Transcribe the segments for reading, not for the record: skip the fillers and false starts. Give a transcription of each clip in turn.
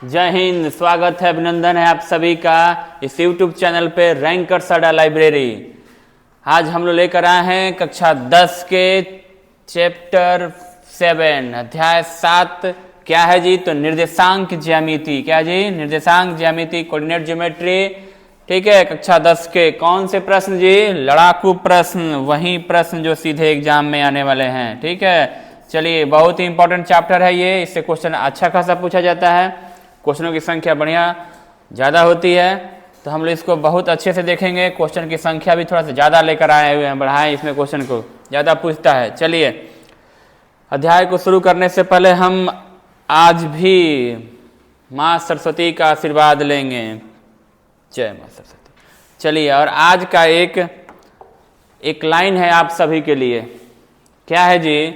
जय हिंद। स्वागत है, अभिनंदन है आप सभी का इस YouTube चैनल पे रैंकर्स अड्डा लाइब्रेरी। आज हम लोग लेकर आए हैं कक्षा 10 के चैप्टर 7 अध्याय 7। क्या है जी? तो निर्देशांक ज्यामिति। क्या जी? निर्देशांक ज्यामिति, कोऑर्डिनेट ज्योमेट्री। ठीक है, कक्षा 10 के कौन से प्रश्न जी? लड़ाकू प्रश्न, वही प्रश्न जो सीधे एग्जाम में आने वाले हैं। ठीक है, चलिए, बहुत ही इंपॉर्टेंट चैप्टर है ये। इससे क्वेश्चन अच्छा खासा पूछा जाता है, क्वेश्चनों की संख्या बढ़िया ज़्यादा होती है, तो हम लोग इसको बहुत अच्छे से देखेंगे। क्वेश्चन की संख्या भी थोड़ा सा ज़्यादा लेकर आए हुए हैं, बढ़ाएं इसमें, क्वेश्चन को ज़्यादा पूछता है। चलिए, अध्याय को शुरू करने से पहले हम आज भी माँ सरस्वती का आशीर्वाद लेंगे। जय माँ सरस्वती। चलिए, और आज का एक लाइन है आप सभी के लिए। क्या है जी?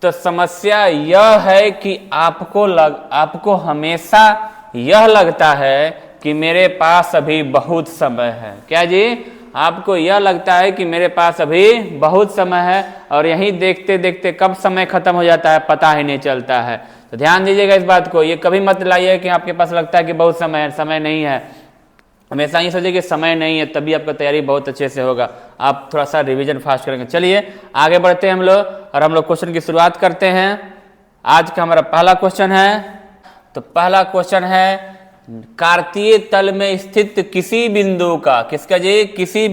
तो समस्या यह है कि आपको हमेशा यह लगता है कि मेरे पास अभी बहुत समय है। क्या जी? आपको यह लगता है कि मेरे पास अभी बहुत समय है, और यहीं देखते देखते कब समय खत्म हो जाता है पता ही नहीं चलता है। तो ध्यान दीजिएगा इस बात को। ये कभी मत लाइए कि आपके पास लगता है कि बहुत समय है, समय नहीं है। हमेशा ही सोचिए कि समय नहीं है, तभी आपका तैयारी बहुत अच्छे से होगा। आप थोड़ा सा रिवीजन फास्ट करेंगे। चलिए, आगे बढ़ते हैं हम लोग, और हम लोग क्वेश्चन की शुरुआत करते हैं। आज का हमारा पहला क्वेश्चन है। तो पहला क्वेश्चन है, कार्तीय तल में स्थित किसी बिंदु का, किसका जी? किसी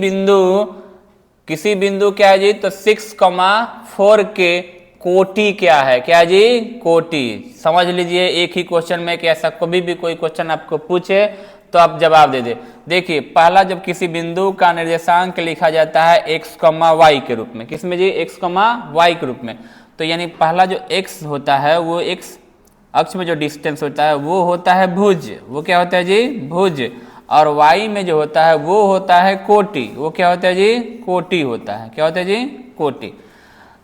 बिंदु क्या है जी? तो 6,4 के कोटि क्या है? क्या जी? कोटि। समझ लीजिए, एक ही क्वेश्चन में कि ऐसा कभी भी कोई क्वेश्चन आपको पूछे तो आप जवाब दे दे। देखिए, पहला जब किसी बिंदु का निर्देशांक लिखा जाता है x, y के रूप में, किसमें जी? x, y के रूप में। तो यानी पहला जो x होता है वो x अक्ष में जो डिस्टेंस होता है वो होता है भुज। वो क्या होता है जी? भुज। और y में जो होता है वो होता है कोटि। वो क्या होता है जी? कोटि होता है। क्या होता है जी? कोटि।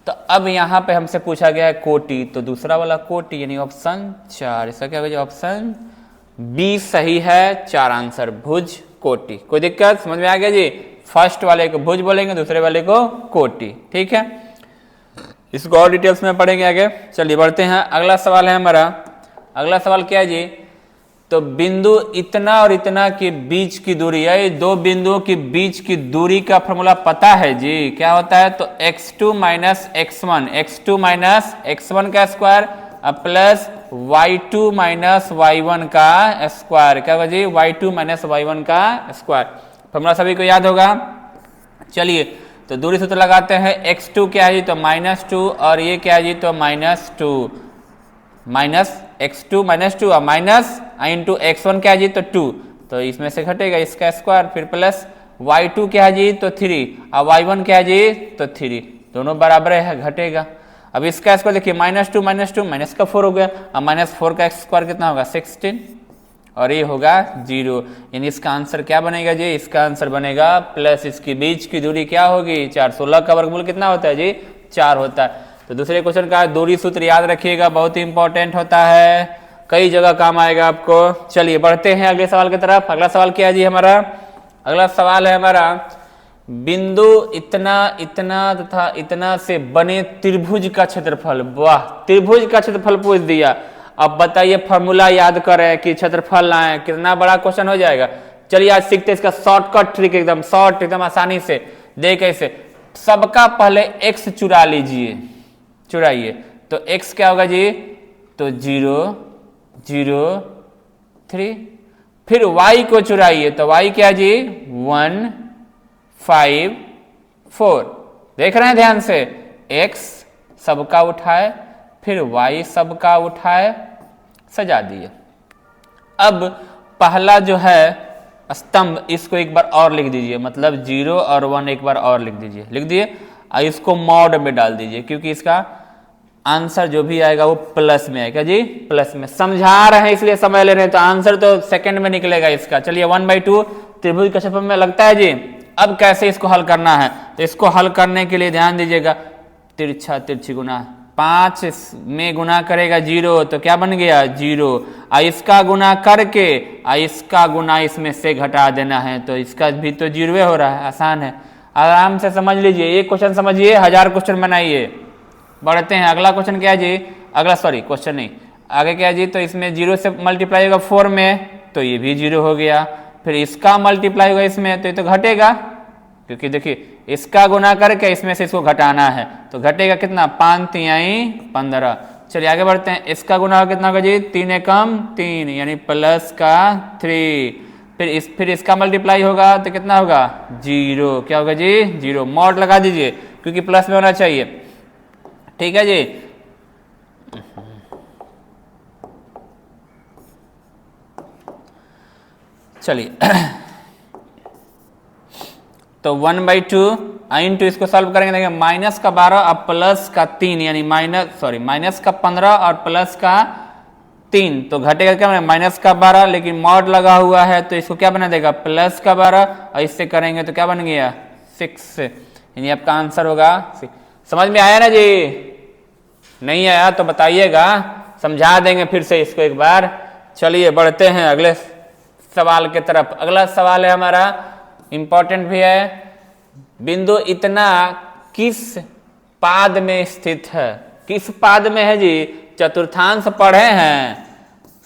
तो अब यहाँ पे हमसे पूछा गया है कोटि, तो दूसरा वाला कोटि यानी ऑप्शन 4, इसका क्या होगा? ऑप्शन बी सही है। 4 आंसर, भुज कोटि। कोई दिक्कत? समझ में आ गया जी? फर्स्ट वाले को भुज बोलेंगे, दूसरे वाले को कोटि। ठीक है, इसको और डिटेल्स में पढ़ेंगे आगे। चलिए बढ़ते हैं, अगला सवाल है हमारा। अगला सवाल क्या है जी? तो बिंदु इतना और इतना के बीच की दूरी, है दो बिंदुओं के बीच की दूरी का फॉर्मूला पता है जी? क्या होता है? तो x2 माइनस x1 का square plus y2 minus y1 का स्क्वायर। क्या होगा जी? y2 माइनस y1 का स्क्वायर। फॉर्मूला सभी को याद होगा। चलिए, तो दूरी सूत्र लगाते हैं। x2 क्या है जी? तो -2, और ये क्या है जी? तो -2, माइनस x2 -2 और माइनस इंटू x1 क्या है जी? तो 2, तो इसमें से घटेगा इसका स्क्वायर, फिर प्लस y2 क्या है जी? तो 3, और y1 क्या है जी? तो 3, दोनों बराबर है, घटेगा। अब इसका स्क्वायर देखिए, -2 माइनस का 4 हो गया, और -4 का स्क्वायर कितना होगा? 16, और ये होगा 0। यानी इसका आंसर क्या बनेगा जी? इसका आंसर बनेगा प्लस इसकी बीच की दूरी क्या होगी? 4। 16 का वर्गमूल कितना होता है जी? 4 होता है। तो दूसरे क्वेश्चन का दूरी सूत्र याद रखिएगा, बहुत ही इंपॉर्टेंट होता है, कई जगह काम आएगा आपको। चलिए बढ़ते हैं अगले सवाल की तरफ। अगला सवाल क्या है जी हमारा? अगला सवाल है हमारा, बिंदु इतना इतना तथा इतना से बने त्रिभुज का क्षेत्रफल। वाह, त्रिभुज का क्षेत्रफल पूछ दिया। अब बताइए, फॉर्मूला याद करें कि क्षेत्रफल लाएं, कितना बड़ा क्वेश्चन हो जाएगा। चलिए आज सीखते हैं इसका शॉर्टकट ट्रिक, एकदम शॉर्ट, एकदम आसानी से। देख कैसे, सबका पहले x चुरा लीजिए, चुराइए। तो x क्या होगा जी? तो 0, 0, 3। फिर y को चुराइए, तो y क्या जी? 1, 5, 4। देख रहे हैं ध्यान से, x सबका उठाए, फिर y सबका उठाए, सजा दिए। अब पहला जो है स्तंभ, इसको एक बार और लिख दीजिए, मतलब 0 और 1 एक बार और लिख दीजिए। लिख दिए, इसको मॉड में डाल दीजिए, क्योंकि इसका आंसर जो भी आएगा वो प्लस में आएगा जी, प्लस में। समझा रहे हैं इसलिए समय ले रहे हैं, तो आंसर तो सेकंड में निकलेगा इसका। चलिए 1/2 त्रिभुज का क्षेत्रफल में लगता है जी। अब कैसे इसको हल करना है? तो इसको हल करने के लिए ध्यान दीजिएगा, तिरछा तिरछी गुना, 5 में गुना करेगा 0, तो क्या बन गया? 0। इसका गुना करके इसका गुना इसमें से घटा देना है, तो इसका भी तो 0 हो रहा है। आसान है, आराम से समझ लीजिए। एक क्वेश्चन समझिए, 1000 क्वेश्चन बनाइए। बढ़ते हैं, अगला क्वेश्चन क्या है जी? क्वेश्चन नहीं, आगे क्या है जी, तो इसमें 0 से मल्टीप्लाई होगा 4 में, तो ये भी 0 हो गया। फिर इसका मल्टीप्लाई होगा इसमें, तो ये तो घटेगा, क्योंकि देखिए इसका गुना करके इसमें से इसको घटाना है, तो घटेगा कितना, 5 तिहाई 15। चलिए आगे बढ़ते हैं, इसका गुना कितना होगा जी, 3 एकम 3 यानी प्लस का 3। फिर इसका मल्टीप्लाई होगा तो कितना होगा, 0। क्या होगा जी, 0। मॉड लगा दीजिए क्योंकि प्लस में होना चाहिए, ठीक है जी। चलिए तो 1/2 इंटू इसको सॉल्व करेंगे, देखिए माइनस का 12 और प्लस का 3 यानी माइनस का 15 और प्लस का 3, तो घटेगा क्या, माइनस का 12, लेकिन मॉड लगा हुआ है तो इसको क्या बना देगा, प्लस का 12, और इससे करेंगे तो क्या बन गया, 6, यानी आपका आंसर होगा 6। समझ में आया ना जी, नहीं आया तो बताइएगा, समझा देंगे फिर से इसको एक बार। चलिए बढ़ते हैं अगले सवाल के तरफ। अगला सवाल है हमारा, इंपॉर्टेंट भी है, बिंदु इतना किस पाद में स्थित है, किस पाद में है जी, चतुर्थांश पढ़े हैं,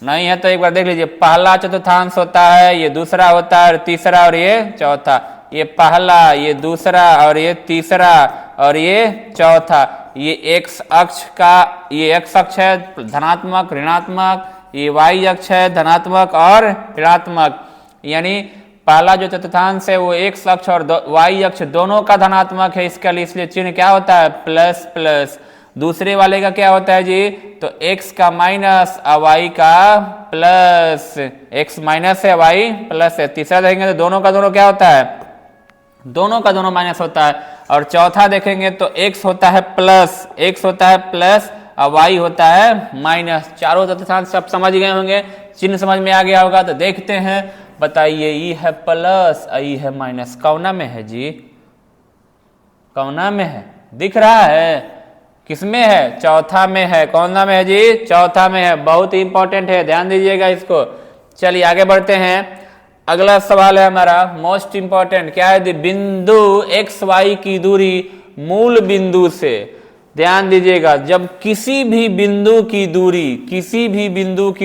नहीं है तो एक बार देख लीजिए। पहला चतुर्थांश होता है, ये दूसरा होता है, और तीसरा और ये चौथा। ये पहला, ये दूसरा और ये तीसरा और ये चौथा। ये एक्स अक्ष का, ये एक्स अक्ष है धनात्मक ऋणात्मक, ये वाई अक्ष है धनात्मक और ऋणात्मक, यानी पहला जो चतुर्थांश है वो एक्स अक्ष और वाई अक्ष दोनों का धनात्मक है, इसके लिए इसलिए चिन्ह क्या होता है, प्लस प्लस। दूसरे वाले का क्या होता है जी, तो x का माइनस और y का प्लस, x माइनस है y प्लस है। तीसरा देखेंगे तो दोनों का दोनों क्या होता है, दोनों का दोनों माइनस होता है। और चौथा देखेंगे तो x होता है प्लस और y होता है माइनस। चारों चतुर्थांश सब समझ गए होंगे, चिन्ह समझ में आ गया होगा। तो देखते हैं, बताइए ई है प्लस ई है माइनस, कौना में है जी, कौना में है, दिख रहा है, किसमें है, चौथा में है। कौन में है जी, चौथा में है, बहुत ही इंपॉर्टेंट है, ध्यान दीजिएगा इसको। चलिए आगे बढ़ते हैं, अगला सवाल है हमारा मोस्ट इंपॉर्टेंट, क्या है, बिंदु एक्स वाई की दूरी मूल बिंदु से, ध्यान दीजिएगा, जब किसी भी बिंदु की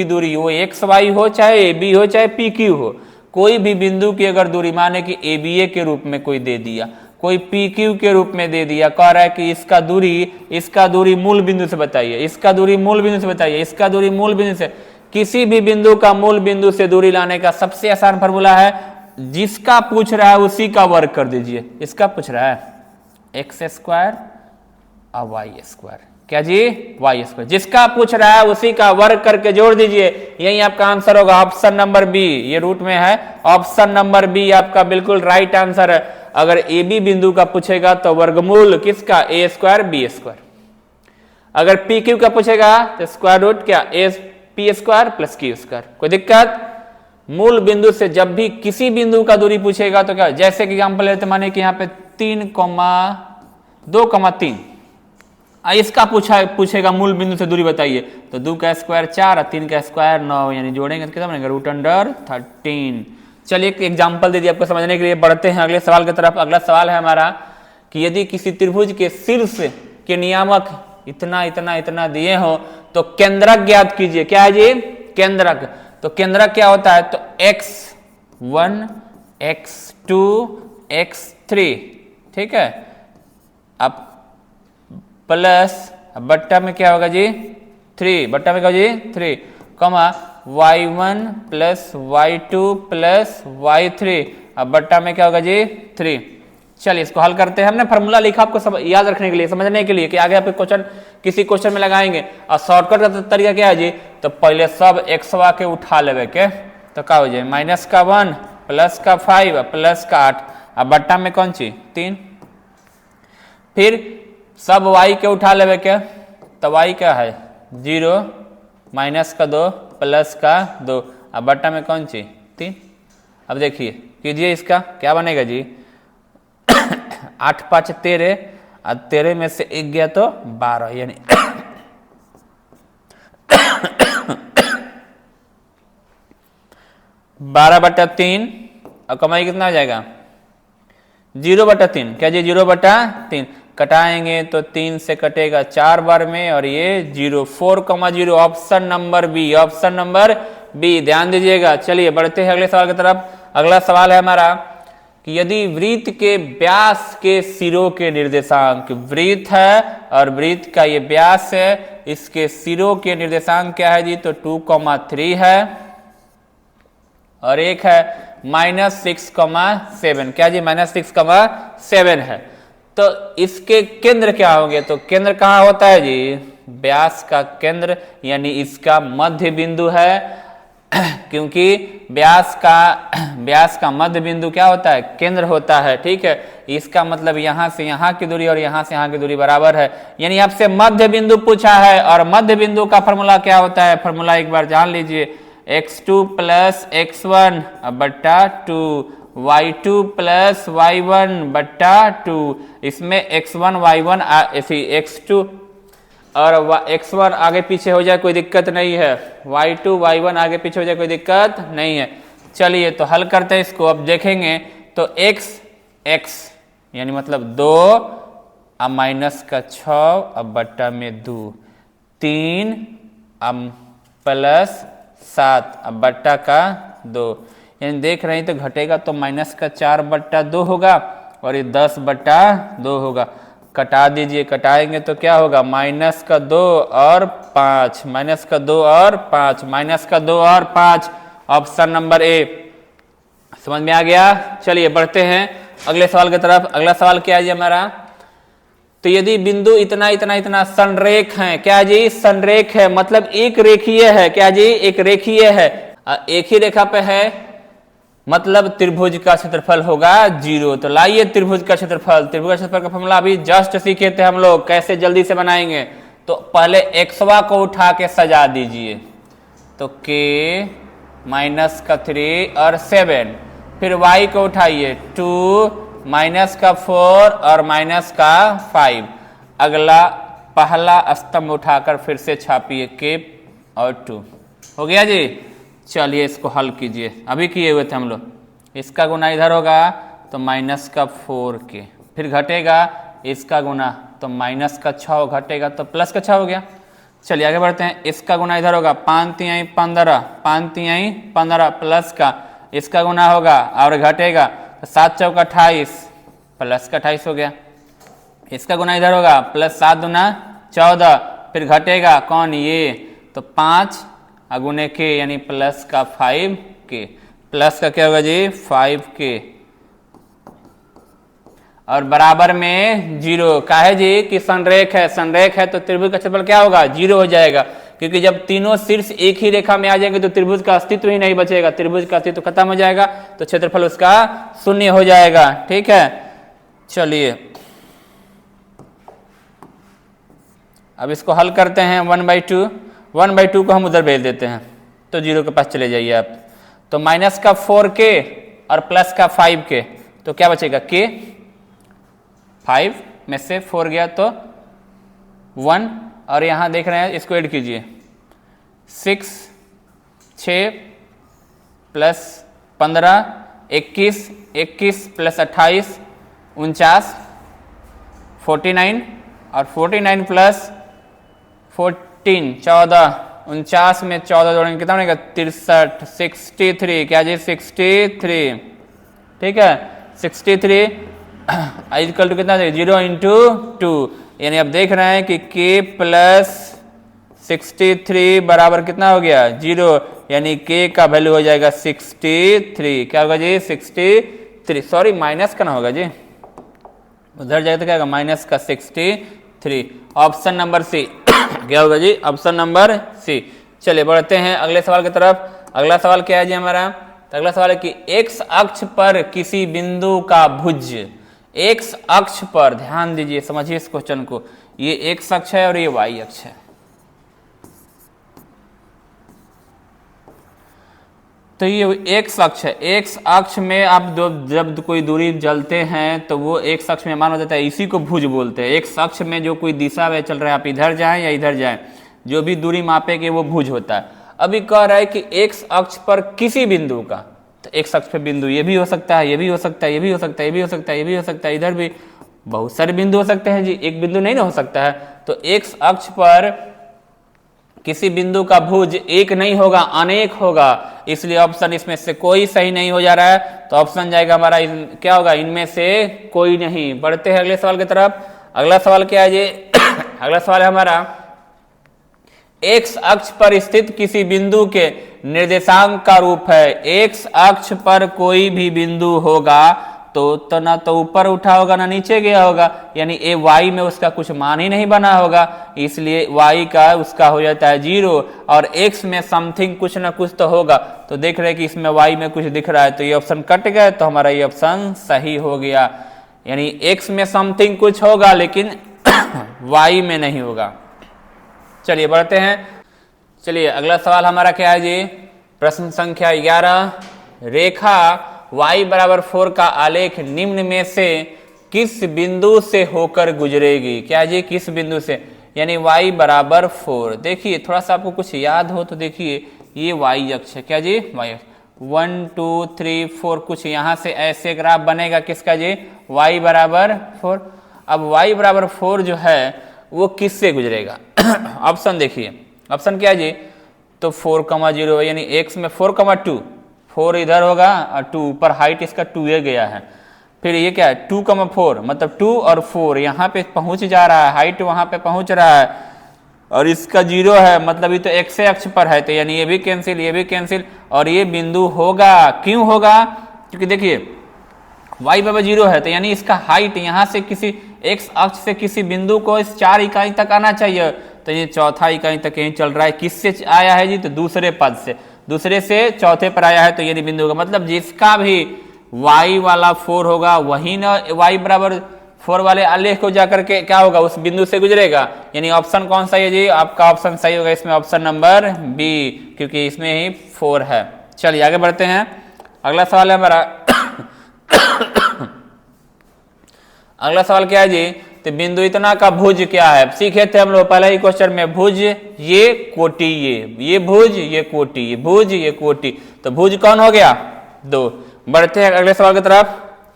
दूरी वो एक्स वाई हो चाहे ए बी हो चाहे पी क्यू हो, कोई भी बिंदु की अगर दूरी, माने कि ए बी ए के रूप में कोई दे दिया, कोई पी क्यू के रूप में दे दिया, कह रहा है कि इसका दूरी मूल बिंदु से बताइए, इसका दूरी मूल बिंदु से बताइए, इसका दूरी मूल बिंदु से। किसी भी बिंदु का मूल बिंदु से दूरी लाने का सबसे आसान फॉर्मूला है, जिसका पूछ रहा है उसी का वर्ग कर दीजिए। इसका पूछ रहा है एक्स स्क्वायर और वाई स्क्वायर, क्या जी, वाई स्क्वायर, जिसका पूछ रहा है उसी का वर्ग करके जोड़ दीजिए, यही आपका आंसर होगा। ऑप्शन नंबर बी, ये रूट में है, ऑप्शन नंबर बी आपका बिल्कुल राइट आंसर है। अगर ए बी बिंदु का पूछेगा तो वर्गमूल किसका, ए स्क्वायर बी स्क्वायर। अगर पी क्यू का पूछेगा तो स्क्वायर रूट क्या, A P square plus Q square. कोई दिक्कत, मूल बिंदु से जब भी किसी बिंदु का दूरी पूछेगा तो क्या, जैसे कि एग्जाम्पल लेते, माने कि यहाँ पे 3,2,3, इसका पूछेगा मूल बिंदु से दूरी बताइए, तो 2 का स्क्वायर 4 और 3 का स्क्वायर 9, यानी जोड़ेंगे तो कितना बनेगा, √13। चलिए एक एग्जांपल दे दिया आपको समझने के लिए। बढ़ते हैं अगले सवाल की तरफ। अगला सवाल है हमारा कि यदि किसी त्रिभुज के शीर्ष के नियामक इतना इतना इतना दिए हो तो केंद्रक ज्ञात कीजिए। क्या है जी, केंद्रक। तो केंद्रक क्या होता है, तो x1 x2 x3, ठीक है। अब प्लस बट्टा में क्या होगा जी, 3, बट्टा में क्या होगा जी 3, कमा y1 plus y2 plus y3, अब बट्टा में क्या होगा जी 3। चलिए इसको हल करते हैं। हमने फॉर्मूला लिखा आपको याद रखने के लिए, समझने के लिए कि आगे आप किसी क्वेश्चन में लगाएंगे। और शॉर्टकट का तरीका क्या है जी, तो पहले सब एक्सवा के उठा लेवे के, तो क्या हो जाए, माइनस का 1 प्लस का 5 प्लस का 8, अब बट्टा में कौन सी 3। फिर सब y के उठा लेवे के, तो y क्या है 0 माइनस का 2 प्लस का 2, अब बट्टा में कौन सी 3। अब देखिए कीजिए, इसका क्या बनेगा जी 8 5 13, और 13 में से 1 गया तो 12, यानी 12/3, और कमाई कितना हो जाएगा 0/3, क्या जी 0/3। कटाएंगे तो 3 से कटेगा 4 बार में और ये 0, 4,0 option number B, option number B, ध्यान दीजिएगा। चलिए बढ़ते हैं अगले सवाल की तरफ। अगला सवाल है हमारा कि यदि वृत्त के व्यास के सिरों के निर्देशांक, वृत्त है और वृत्त का ये व्यास है, इसके सिरों के निर्देशांक क्या है जी? तो 2,3 है और एक है -6,7। क्या जी? -6,7 है। तो इसके केंद्र क्या होंगे? तो केंद्र कहाँ होता है जी? व्यास का केंद्र यानी इसका मध्य बिंदु है क्योंकि व्यास का मध्य बिंदु क्या होता है? केंद्र होता है। ठीक है, इसका मतलब यहां से यहां की दूरी और यहां से यहां की दूरी बराबर है, यानी आपसे मध्य बिंदु पूछा है। और मध्य बिंदु का फॉर्मूला क्या होता है? फॉर्मूला एक बार जान लीजिए, x2 + x1 बट्टा 2, y2 + y1 बट्टा 2। इसमें x1 y1 x2 और x1 आगे पीछे हो जाए कोई दिक्कत नहीं है, y2 y1 आगे पीछे हो जाए कोई दिक्कत नहीं है। चलिए तो हल करते हैं इसको। अब देखेंगे तो x यानी मतलब 2 अब -6 अब बट्टा में 2, 3 अब +7 अब बट्टा का 2, यानी देख रहे हैं तो घटेगा तो -4 बट्टा 2 होगा और ये 10 बट्टा 2 होगा। कटा दीजिए, कटाएंगे तो क्या होगा? -2 और 5, -2 और 5, -2 और 5, ऑप्शन नंबर ए। समझ में आ गया? चलिए बढ़ते हैं अगले सवाल की तरफ। अगला सवाल क्या है जी हमारा? तो यदि बिंदु इतना इतना इतना संरेख है, क्या जी? संरेख है मतलब एक रेखीय है। क्या जी? एक रेखीय है, एक ही रेखा पे है, मतलब त्रिभुज का क्षेत्रफल होगा 0। तो लाइए त्रिभुज का क्षेत्रफल, त्रिभुज का क्षेत्रफल का फॉर्मूला अभी जस्ट सीखे थे हम लोग, कैसे जल्दी से बनाएंगे। तो पहले एक्सवा को उठा के सजा दीजिए, तो k -3 और 7, फिर y को उठाइए 2 -4 और -5। अगला पहला स्तंभ उठाकर फिर से छापिए k और 2। हो गया जी? चलिए इसको हल कीजिए, अभी किए हुए थे हम लोग। इसका गुना इधर होगा तो -4 के, फिर घटेगा इसका गुना तो -6 घटेगा तो +6 हो गया। चलिए आगे बढ़ते हैं। इसका गुना इधर होगा 5 तिहाई 15, 5 तिहाई 15 प्लस का इसका गुना होगा और घटेगा तो 7 चौका 28 प्लस का 28 हो गया। इसका गुना इधर होगा +7 दूना 14, फिर घटेगा कौन? ये तो 5 अगुने के यानी प्लस का 5k, प्लस का क्या होगा जी? 5k और बराबर में 0। का है जी? कि संरेख है, संरेख है तो त्रिभुज का क्षेत्रफल क्या होगा? 0 हो जाएगा, क्योंकि जब तीनों शीर्ष एक ही रेखा में आ जाएंगे तो त्रिभुज का अस्तित्व ही नहीं बचेगा, त्रिभुज का अस्तित्व खत्म हो जाएगा, तो क्षेत्रफल उसका 0 हो जाएगा। ठीक है, चलिए अब इसको हल करते हैं। 1/2 को हम उधर भेज देते हैं तो 0 के पास चले जाइए आप। तो -4k और +5k, तो क्या बचेगा? k, 5 में से 4 गया तो 1 और यहाँ देख रहे हैं इसको ऐड कीजिए 6 + 15 21 + 28 49 49 और 49 + 14 14, 49 में 14 जोड़ेंगे कितना बनेगा? 63, 63। क्या जी? 63। ठीक है, 63 इक्वल टू कितना? 0 × 2, यानी अब देख रहे हैं कि k + 63 बराबर कितना हो गया? 0, यानी k का वैल्यू हो जाएगा 63। क्या होगा जी? 63। सॉरी माइनस का ना होगा जी, उधर जाए तो क्या होगा? -63। ऑप्शन नंबर सी क्या होगा जी? Option number C. चलिए बढ़ते हैं अगले सवाल की तरफ। अगला सवाल क्या है जी हमारा? तो अगला सवाल है कि x अक्ष पर किसी बिंदु का भुज, x अक्ष पर, ध्यान दीजिए समझिए इस क्वेश्चन को, ये x अक्ष है और ये y अक्ष है। तो ये x अक्ष है, x अक्ष में आप जब कोई दूरी चलते हैं तो वो x अक्ष में मान हो जाता है, इसी को भुज बोलते हैं। x अक्ष में जो कोई दिशा में चल रहा है, आप इधर जाएं या इधर जाएं, जो भी दूरी मापेंगे वो भुज होता है। अभी कह रहा है कि x अक्ष पर किसी बिंदु का, तो x अक्ष पर बिंदु ये भी हो सकता है, ये भी हो सकता है, ये भी हो सकता है, ये भी हो सकता है, ये भी हो सकता है, इधर भी, बहुत सारे बिंदु हो सकते हैं जी, एक बिंदु नहीं ना हो सकता है। तो एक्स अक्ष पर किसी बिंदु का भुज एक नहीं होगा, अनेक होगा, इसलिए ऑप्शन इसमें से कोई सही नहीं हो जा रहा है। तो ऑप्शन जाएगा हमारा क्या होगा, इनमें से कोई नहीं। बढ़ते हैं अगले सवाल की तरफ। अगला सवाल क्या है जी? अगला सवाल है हमारा, एक्स अक्ष पर स्थित किसी बिंदु के निर्देशांक का रूप है। एक्स अक्ष पर कोई भी बिंदु होगा तो ना तो ऊपर उठा होगा ना नीचे गया होगा, यानी ए वाई में उसका कुछ मान ही नहीं बना होगा, इसलिए वाई का उसका हो जाता है 0, और एक्स में समथिंग कुछ ना कुछ तो होगा। तो देख रहे हैं कि इसमें वाई में कुछ दिख रहा है, तो ये ऑप्शन कट गया, तो हमारा ये ऑप्शन सही हो गया। यानी एक्स में समथिंग कुछ होगा लेकिन वाई में नहीं होगा। चलिए बढ़ते हैं। चलिए अगला सवाल हमारा क्या है जी? प्रश्न संख्या 11, रेखा y बराबर 4 का आलेख निम्न में से किस बिंदु से होकर गुजरेगी? क्या जी? किस बिंदु से, यानी y बराबर 4। देखिए थोड़ा सा आपको कुछ याद हो तो देखिए ये y अक्ष है, क्या जी? y अक्ष 1 2 3 4, कुछ यहाँ से ऐसे ग्राफ बनेगा किसका जी? y बराबर 4। अब y बराबर 4 जो है वो किससे गुजरेगा? ऑप्शन देखिए, ऑप्शन क्या है जी? तो 4,0 यानी x में 4,2, 4 इधर होगा और 2 ऊपर, हाइट इसका 2 गया है। फिर ये क्या है 2,4, मतलब 2 और 4 यहाँ पे पहुंच जा रहा है, हाइट वहां पे पहुंच रहा है, और इसका 0 है, मतलब ये तो एक्स अक्ष पर है, तो यानी ये भी कैंसिल, ये भी कैंसिल, और ये बिंदु होगा। क्यों होगा? क्योंकि देखिए y बराबर 0 है, तो यानी इसका हाइट यहाँ से किसी एक्स अक्ष से किसी बिंदु को इस 4 इकाई तक आना चाहिए, तो ये चौथा इकाई तक यहीं चल रहा है। किससे आया है जी? तो दूसरे पद से, दूसरे से चौथे पर आया है, तो ये बिंदु होगा, मतलब जिसका भी y वाला 4 होगा वही ना y बराबर 4 वाले आलेख को जाकर के क्या होगा, उस बिंदु से गुजरेगा। यानी ऑप्शन कौन सा है जी? आपका ऑप्शन सही होगा इसमें, ऑप्शन नंबर बी, क्योंकि इसमें ही 4 है। चलिए आगे बढ़ते हैं। अगला सवाल है हमारा अगला सवाल क्या है जी? तो बिंदु इतना का भुज क्या है? सीखे थे हम लोग पहले ही क्वेश्चन में, भुज ये कोटि, ये भुज, ये कोटि, ये भुज, ये कोटि, तो भुज कौन हो गया? 2। बढ़ते हैं अगले सवाल की तरफ।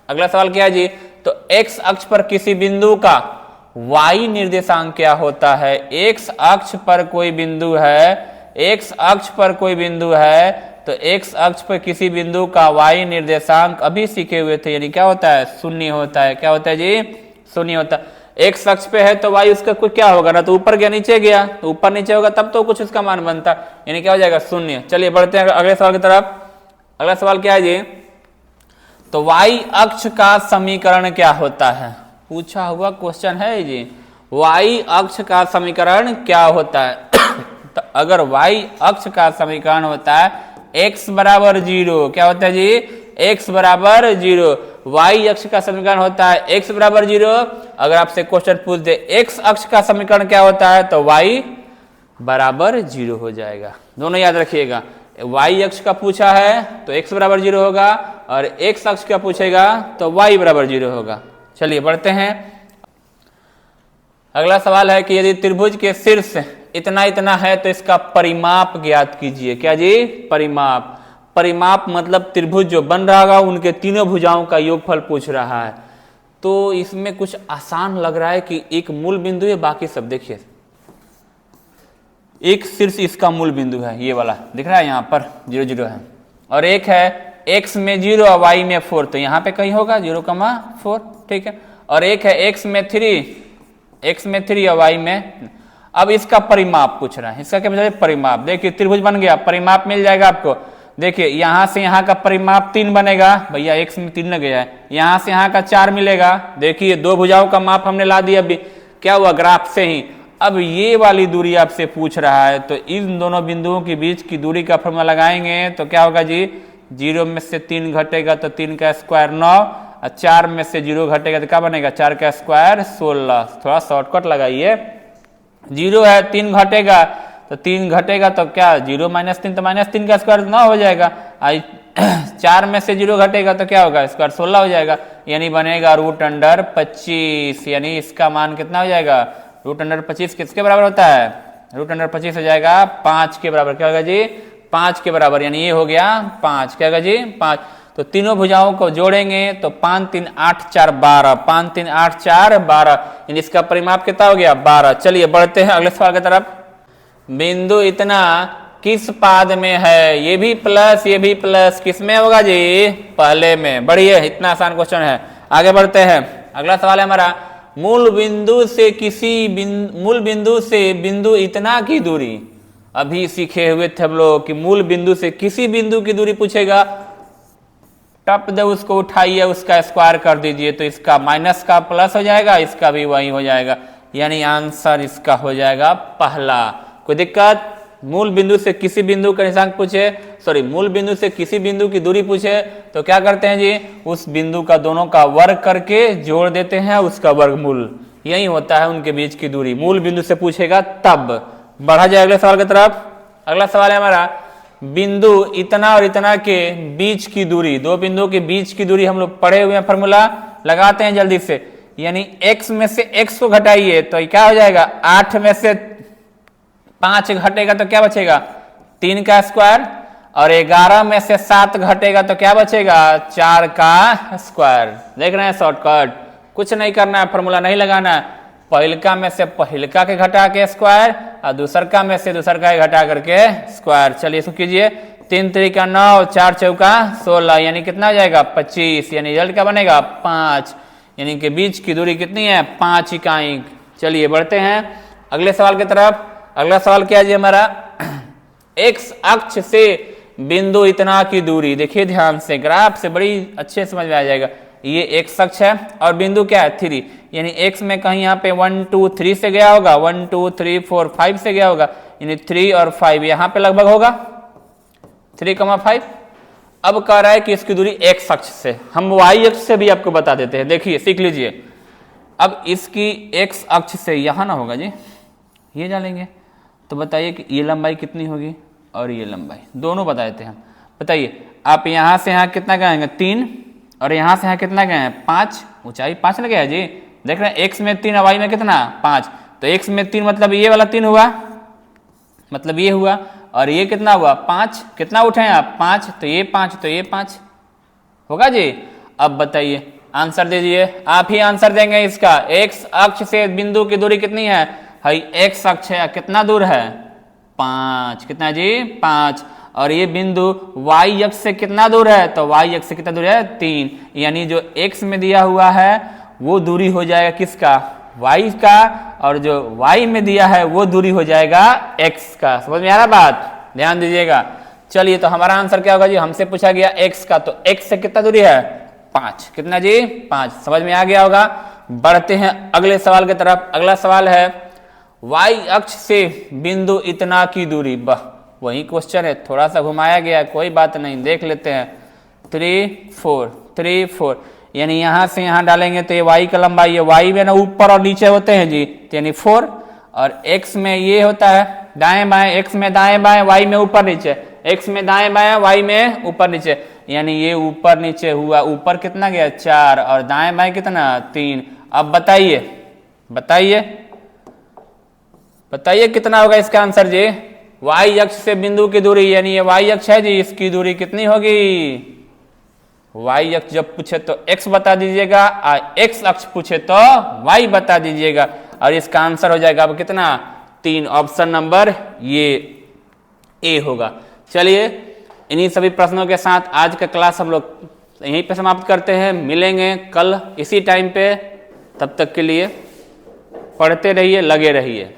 अगला सवाल क्या है जी? तो एक्स अक्ष पर किसी बिंदु का y निर्देशांक क्या होता है? एक्स अक्ष पर कोई बिंदु है, एक्स अक्ष पर कोई बिंदु है, तो एक्स अक्ष पर किसी बिंदु का y निर्देशांक अभी सीखे हुए थे, यानी क्या होता है? 0 होता है। क्या होता है जी? 0 होता है। एक्स अक्ष पे है तो y उसका कुछ क्या होगा ना, तो ऊपर गया नीचे गया, तो ऊपर नीचे होगा तब तो कुछ उसका मान बनता, यानी क्या हो जाएगा? 0। चलिए बढ़ते हैं अगले सवाल की तरफ। अगला सवाल क्या है जी? तो y अक्ष का समीकरण क्या होता है? पूछा हुआ क्वेश्चन है जी, y अक्ष का समीकरण क्या होता है? तो अगर y अक्ष का समीकरण होता है x बराबर 0, क्या होता है जी? x बराबर 0, y अक्ष का समीकरण होता है x बराबर 0। अगर आपसे क्वेश्चन पूछ दे x अक्ष का समीकरण क्या होता है, तो y बराबर 0 हो जाएगा। दोनों याद रखिएगा, y अक्ष का पूछा है तो x बराबर 0 होगा, और x अक्ष का पूछेगा तो y बराबर 0 होगा। चलिए बढ़ते हैं। अगला सवाल है कि यदि त्रिभुज के शीर्ष इतना इतना है तो इसका परिमाप ज्ञात कीजिए। क्या जी? परिमाप। परिमाप मतलब त्रिभुज जो बन रहा होगा उनके तीनों भुजाओं का योगफल पूछ रहा है। तो इसमें कुछ आसान लग रहा है कि एक मूल बिंदु है, बाकी सब देखिए, एक शीर्ष इसका मूल बिंदु है, ये वाला दिख रहा है यहाँ पर 0 0 है, और एक है x में 0 और y में 4, तो यहाँ पे कहीं होगा 0,4, ठीक है। और एक है x में 3 और y में, अब इसका परिमाप पूछ रहा है। इसका क्या मतलब? परिमाप। देखिए त्रिभुज बन गया, परिमाप मिल जाएगा आपको। देखिए यहां से यहां का परिमाप 3 बनेगा, भैया x में 3 लग गया है, यहां से यहां का 4 मिलेगा। देखिए 2 भुजाओं का माप हमने ला दिया, अभी क्या हुआ ग्राफ से ही। अब ये वाली दूरी आपसे पूछ रहा है, तो इन दोनों बिंदुओं के बीच की दूरी का फॉर्मूला लगाएंगे तो क्या होगा जी? 0 में से 3 घटेगा तो 3 का स्क्वायर 9, और 4 में से 0 घटेगा तो क्या बनेगा? 4 का स्क्वायर 16। थोड़ा शॉर्टकट लगाइए, 0 है 3 घटेगा तो 3 घटेगा तो क्या 0 - 3, तो -3 का स्क्वायर 9 हो जाएगा। 4 में से 0 घटेगा तो क्या होगा? स्क्वायर 16 हो जाएगा, यानी बनेगा √25। यानी इसका मान कितना हो जाएगा? √25 किसके बराबर होता है? √25 हो जाएगा 5 के बराबर। क्या होगा जी? 5 के बराबर, यानी ये हो गया 5। क्या होगा जी? 5। तो तीनों भुजाओं को जोड़ेंगे तो 5 3 8 4 12, 5 3 8 4 12, यानी इसका परिमाप कितना हो गया 12। चलिए बढ़ते हैं अगले सवाल की तरफ। बिंदु इतना किस पाद में है? ये भी प्लस किस में होगा जी? पहले में। बढ़िया, इतना आसान क्वेश्चन है। आगे बढ़ते हैं, अगला सवाल है हमारा, मूल बिंदु से बिंदु इतना की दूरी। अभी सीखे हुए थे हम लोग कि मूल बिंदु से किसी बिंदु की दूरी पूछेगा, टप दे उसको उठाइए, उसका स्क्वायर कर दीजिए, तो इसका माइनस का प्लस हो जाएगा, इसका भी वही हो जाएगा, यानी आंसर इसका हो जाएगा पहला। कोई दिक्कत? मूल बिंदु से किसी बिंदु का निशांक पूछे, मूल बिंदु से किसी बिंदु की दूरी पूछे तो क्या करते हैं जी? उस बिंदु का दोनों का वर्ग करके जोड़ देते हैं उसका वर्गमूल, यही होता है उनके बीच की दूरी। मूल बिंदु से पूछेगा तब। बढ़ा जाए अगले सवाल की तरफ। अगला सवाल है हमारा, बिंदु इतना और इतना के बीच की दूरी, दो बिंदुओं के बीच की दूरी हम लोग पढ़े हुए हैं, फॉर्मूला लगाते हैं जल्दी से। यानी x में से x को घटाइए तो क्या हो जाएगा? 8 में से 5 घटेगा तो क्या बचेगा? 3 का स्क्वायर, और 11 में से 7 घटेगा तो क्या बचेगा? 4 का स्क्वायर। देख रहे हैं शॉर्टकट, कुछ नहीं करना है, फॉर्मूला नहीं लगाना है। पहिलका में से पहिलका के घटा के स्क्वायर और दूसरका में से दूसरका के घटा करके स्क्वायर। चलिए इसको कीजिए, 3 3 9, 4 चौका 16, यानी कितना हो जाएगा? 25, यानी रिजल्ट क्या बनेगा? 5, यानी कि बीच की दूरी कितनी है? 5 इकाई। चलिए बढ़ते हैं अगले सवाल की तरफ। अगला सवाल क्या है जी हमारा, एक्स अक्ष से बिंदु इतना की दूरी। देखिए ध्यान से, ग्राफ से बड़ी अच्छे समझ में आ जाएगा। ये एक्स अक्ष है और बिंदु क्या है? 3, यानी एक्स में कहीं यहाँ पे 1 2 3 से गया होगा, 1 2 3 4 5 से गया होगा, यानी 3 और 5 यहाँ पे लगभग होगा 3,5। अब कह रहा है कि इसकी दूरी एक्स अक्ष से, हम वाई अक्ष से भी आपको बता देते हैं। देखिए सीख लीजिए, अब इसकी एक्स अक्ष से यहाँ ना होगा जी, ये डालेंगे तो बताइए कि ये लंबाई कितनी होगी और ये लंबाई, दोनों बता देते हैं। बताइए आप यहाँ से यहाँ कितना गए? 3, और यहाँ से यहाँ कितना गए हैं? 5। ऊंचाई 5 लगे है जी। देख रहे हैं एक्स में 3 और वाई में कितना? 5। तो एक्स में 3 मतलब ये वाला 3 हुआ, मतलब ये हुआ, और ये कितना हुआ? 5। कितना उठे हैं आप? 5, तो ये 5, तो ये 5 होगा जी। अब बताइए, आंसर दीजिए, आप ही आंसर देंगे इसका। एक्स अक्ष से बिंदु की दूरी कितनी है? हाई एक्स अक्ष है, कितना दूर है? 5। कितना जी? 5। और ये बिंदु y अक्ष से कितना दूर है? तो y अक्ष से कितना दूर है? 3, यानी जो x में दिया हुआ है वो दूरी हो जाएगा किसका? y का, और जो y में दिया है वो दूरी हो जाएगा x का। समझ में आ रहा बात? ध्यान दीजिएगा। चलिए तो हमारा आंसर क्या होगा जी? हमसे पूछा गया x का, तो x से कितना दूरी है? 5। कितना जी? 5। समझ में आ गया होगा। बढ़ते हैं अगले सवाल की तरफ। अगला सवाल है, y अक्ष से बिंदु इतना की दूरी। वही क्वेश्चन है, थोड़ा सा घुमाया गया, कोई बात नहीं, देख लेते हैं। 3 4, यानी यहां से यहां डालेंगे तो ये y का लंबाई है। y में ना ऊपर और नीचे होते हैं जी, यानी 4, और x में ये होता है दाएं बाएं, x में दाएं बाएं, y में ऊपर नीचे, x में दाएं बाएं, y में ऊपर नीचे, यानी ये ऊपर नीचे हुआ। ऊपर कितना गया? 4, और दाएं बाएं कितना? 3। अब बताइए कितना होगा इसका आंसर जी? y अक्ष से बिंदु की दूरी, यानी ये y अक्ष है जी, इसकी दूरी कितनी होगी? y अक्ष जब पूछे तो x बता दीजिएगा, और x अक्ष पूछे तो y बता दीजिएगा, और इसका आंसर हो जाएगा अब कितना? 3। ऑप्शन नंबर ये ए होगा। चलिए इन्हीं सभी प्रश्नों के साथ आज का क्लास हम लोग यहीं पे समाप्त करते हैं। मिलेंगे कल इसी टाइम पे, तब तक के लिए पढ़ते रहिए, लगे रहिए।